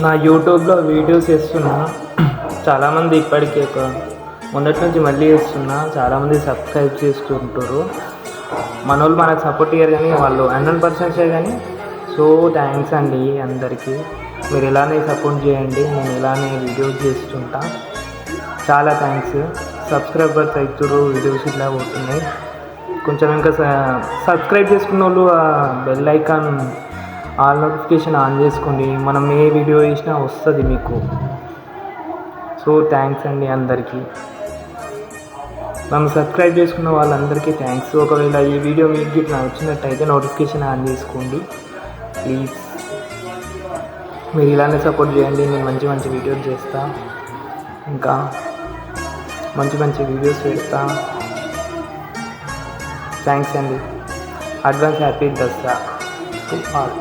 నా యూట్యూబ్లో వీడియోస్ చేస్తున్నా. చాలామంది ఇప్పటికీ ఒక మొన్నటి నుంచి మళ్ళీ చేస్తున్నా. చాలామంది సబ్స్క్రైబ్ చేసుకుంటారు. మన వాళ్ళు మనకు సపోర్ట్ ఇయ్యరు కానీ వాళ్ళు 100% కానీ. సో థ్యాంక్స్ అండి అందరికీ. మీరు ఇలానే సపోర్ట్ చేయండి. నేను ఇలానే వీడియోస్ చేస్తుంటా. చాలా థ్యాంక్స్. సబ్స్క్రైబర్స్ అవుతారు, వీడియోస్ ఇట్లా పోతున్నాయి. కొంచెం ఇంకా సబ్స్క్రైబ్ చేసుకున్న వాళ్ళు bell icon all notification on చేసుకోండి. మనం ఏ వీడియో చేసినా వస్తుంది మీకు. సో థ్యాంక్స్ అండి అందరికీ. నన్ను సబ్స్క్రైబ్ చేసుకున్న వాళ్ళందరికీ థ్యాంక్స్. ఒకవేళ ఈ వీడియో మీకు ఇట్లా వచ్చినట్టయితే నోటిఫికేషన్ ఆన్ చేసుకోండి ప్లీజ్. మీరు ఇలానే సపోర్ట్ చేయండి. నేను మంచి మంచి వీడియోస్ చేస్తా, ఇంకా మంచి మంచి వీడియోస్ పెడతా. థ్యాంక్స్ అండి. Advance happy Dasara to all.